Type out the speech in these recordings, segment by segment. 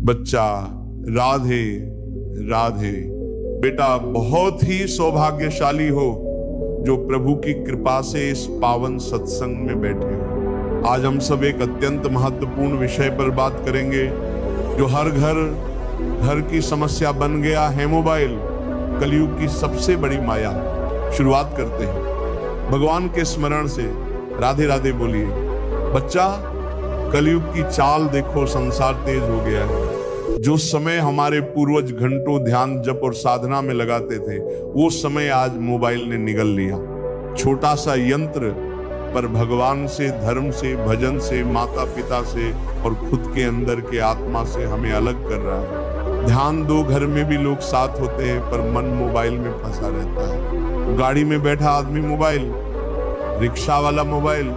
बच्चा राधे राधे। बेटा बहुत ही सौभाग्यशाली हो जो प्रभु की कृपा से इस पावन सत्संग में बैठे हो। आज हम सब एक अत्यंत महत्वपूर्ण विषय पर बात करेंगे जो हर घर की समस्या बन गया है, मोबाइल, कलयुग की सबसे बड़ी माया। शुरुआत करते हैं भगवान के स्मरण से। राधे राधे बोलिए। बच्चा, कलयुग की चाल देखो, संसार तेज हो गया है। जो समय हमारे पूर्वज घंटों ध्यान जप और साधना में लगाते थे, वो समय आज मोबाइल ने निगल लिया। छोटा सा यंत्र पर भगवान से, धर्म से, भजन से, माता पिता से और खुद के अंदर के आत्मा से हमें अलग कर रहा है। ध्यान दो, घर में भी लोग साथ होते हैं पर मन मोबाइल में फंसा रहता है। गाड़ी में बैठा आदमी मोबाइल, रिक्शा वाला मोबाइल,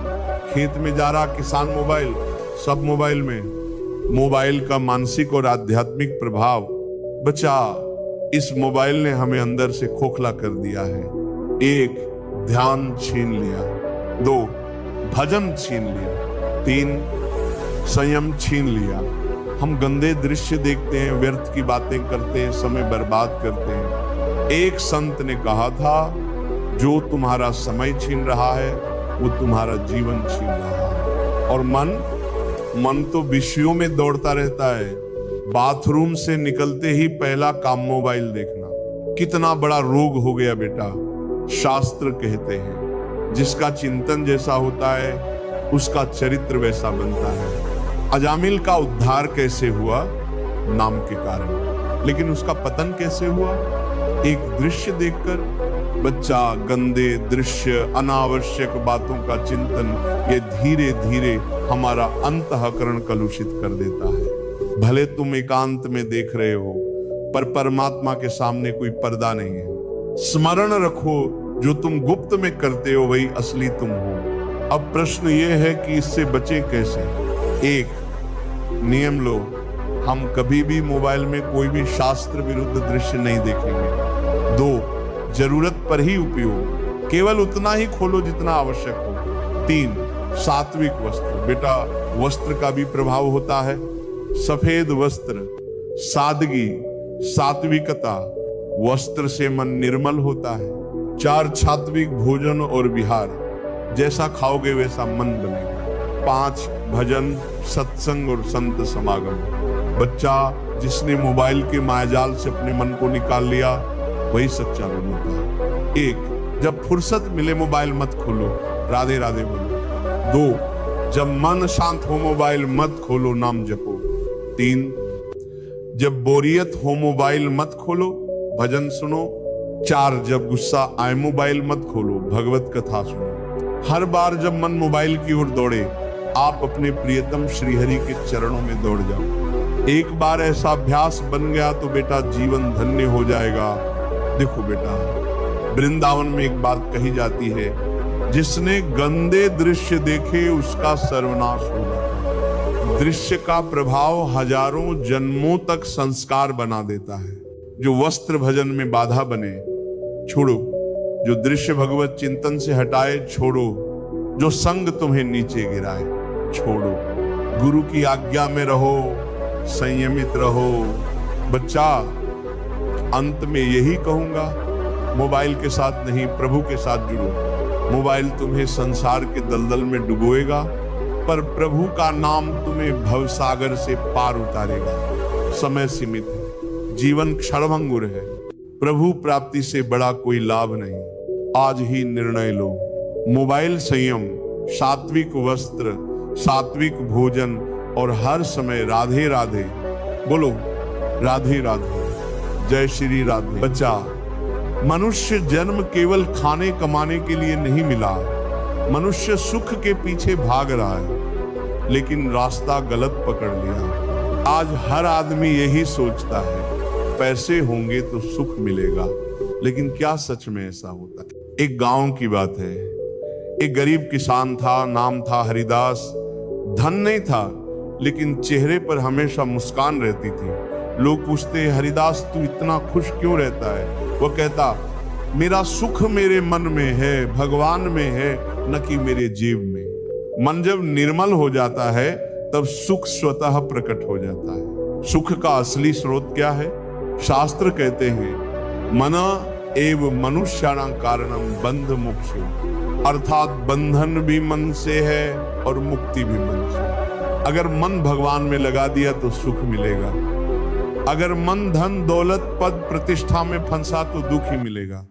खेत में जा रहा किसान मोबाइल, सब मोबाइल में। मोबाइल का मानसिक और आध्यात्मिक प्रभाव, बच्चा, इस मोबाइल ने हमें अंदर से खोखला कर दिया है। 1, ध्यान छीन लिया। 2, भजन छीन लिया। 3, संयम छीन लिया। हम गंदे दृश्य देखते हैं, व्यर्थ की बातें करते हैं, समय बर्बाद करते हैं। एक संत ने कहा था, जो तुम्हारा समय छीन रहा है वो तुम्हारा जीवन छीन रहा है। और मन तो विषयों में दौड़ता रहता है। बाथरूम से निकलते ही पहला काम मोबाइल देखना कितना बड़ा रोग हो गया बेटा। शास्त्र कहते हैं, जिसका चिंतन जैसा होता है उसका चरित्र वैसा बनता है। अजामिल का उद्धार कैसे हुआ? नाम के कारण। लेकिन उसका पतन कैसे हुआ? एक दृश्य देखकर। बच्चा, गंदे दृश्य, अनावश्यक बातों का चिंतन, ये धीरे धीरे हमारा अंतःकरण कलुषित कर देता है। भले तुम एकांत में देख रहे हो पर परमात्मा के सामने कोई पर्दा नहीं है। स्मरण रखो, जो तुम गुप्त में करते हो वही असली तुम हो। अब प्रश्न ये है कि इससे बचे कैसे? 1, नियम लो, हम कभी भी मोबाइल में कोई भी शास्त्र विरुद्ध दृश्य नहीं देखेंगे। 2, जरूरत पर ही उपयोग, केवल उतना ही खोलो जितना आवश्यक हो। 3, सात्विक वस्त्र। बेटा, वस्त्र का भी प्रभाव होता है। सफेद वस्त्र, सादगी, सात्विकता, वस्त्र से मन निर्मल होता है। 4, सात्विक भोजन और विहार, जैसा खाओगे वैसा मन बनेगा। 5, भजन, सत्संग और संत समागम। बच्चा, जिसने मोबाइल के मायाजाल से अपने मन को निकाल लिया वही सच्चा मन होता है। 1, जब फुर्सत मिले मोबाइल मत खोलो, राधे राधे बोलो। 2, जब मन शांत हो मोबाइल मत खोलो, नाम जपो। 3, जब बोरियत हो मोबाइल मत खोलो, भजन सुनो। 4, जब गुस्सा आए मोबाइल मत खोलो, भगवत कथा सुनो। हर बार जब मन मोबाइल की ओर दौड़े, आप अपने प्रियतम श्रीहरि के चरणों में दौड़ जाओ। एक बार ऐसा अभ्यास बन गया तो बेटा जीवन धन्य हो जाएगा। देखो बेटा, वृंदावन में एक बात कही जाती है, जिसने गंदे दृश्य देखे उसका सर्वनाश होगा। दृश्य का प्रभाव हजारों जन्मों तक संस्कार बना देता है। जो वस्त्र भजन में बाधा बने, छोड़ो। जो दृश्य भगवत चिंतन से हटाए, छोड़ो। जो संग तुम्हें नीचे गिराए, छोड़ो। गुरु की आज्ञा में रहो, संयमित रहो। बच्चा, अंत में यही कहूंगा, मोबाइल के साथ नहीं, प्रभु के साथ जुड़ो। मोबाइल तुम्हें संसार के दलदल में डुबोएगा पर प्रभु का नाम तुम्हें भवसागर से पार उतारेगा। समय सीमित है, जीवन क्षणभंगुर है। प्रभु प्राप्ति से बड़ा कोई लाभ नहीं। आज ही निर्णय लो। मोबाइल संयम, सात्विक वस्त्र, सात्विक भोजन और हर समय राधे राधे बोलो। राधे राधे, जय श्री राधे। बच्चा, मनुष्य जन्म केवल खाने कमाने के लिए नहीं मिला। मनुष्य सुख के पीछे भाग रहा है लेकिन रास्ता गलत पकड़ लिया। आज हर आदमी यही सोचता है, पैसे होंगे तो सुख मिलेगा। लेकिन क्या सच में ऐसा होता है? एक गांव की बात है। एक गरीब किसान था, नाम था हरिदास। धन नहीं था लेकिन चेहरे पर हमेशा मुस्कान रहती थी। लोग पूछते, हरिदास तू इतना खुश क्यों रहता है? वो कहता, मेरा सुख मेरे मन में है, भगवान में है, न कि मेरे जेब में। मन जब निर्मल हो जाता है तब सुख स्वतः प्रकट हो जाता है। सुख का असली स्रोत क्या है? शास्त्र कहते हैं मना एव मनुष्याणां कारणम बंध मोक्षो, अर्थात बंधन भी मन से है और मुक्ति भी मन से। अगर मन भगवान में लगा दिया तो सुख मिलेगा, अगर मन धन दौलत पद प्रतिष्ठा में फंसा तो दुख ही मिलेगा।